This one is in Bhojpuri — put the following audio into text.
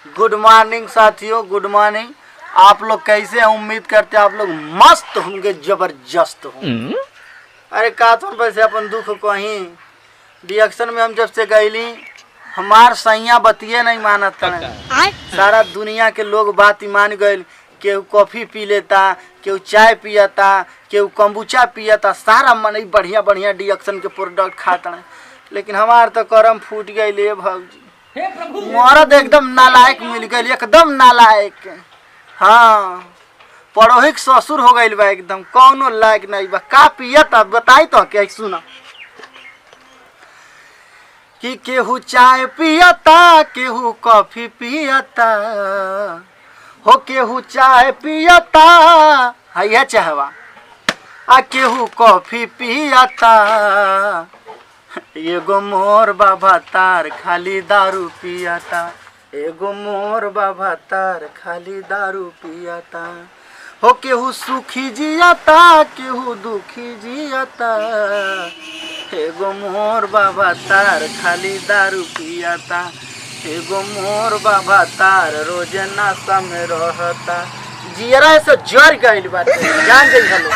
गुड मॉर्निंग साथियों, गुड मॉर्निंग। आप लोग कैसे हैं? उम्मीद करते हैं आप लोग मस्त होंगे, जबरदस्त होंगे। अरे का तो वैसे अपन दुख कहीं रिएक्शन में हम जब से गईली हमार सैया बतिये नहीं मानत है। सारा दुनिया के लोग बात ही मान गए। केहू कॉफ़ी पी लेता, केहू चाय पियता, केहू कम्बुचा पियता, सारा मन बढ़िया बढ़िया रिएक्शन के प्रोडक्ट खाता है। लेकिन हमार तो करम फूट गई भौजी। मरद एकदम नालायक मिल गई, एकदम नालायक। हाँ, पड़ोहिक ससुर हो गई बा, एकदम कौनो लायक नहीं बा। का पियता बताई तो क्या सुना कि केहू चाय पियता, केहू कॉफी पियता हो, केहू चाय पियता है चाहवा, आ केहू कॉफी पियता। एगो मोर बाबा तार खाली दारू पियता, एगो मोर बाबा तार खाली दारू पियता हो, केहू सुखी जियता, केहू दुखी जियता। एगो मोर बाबा तार खाली दारू पियता, एगो मोर बाबा तार रोज नशा में रहता। जियरा से जर गइल बाटे, जान गई हलो।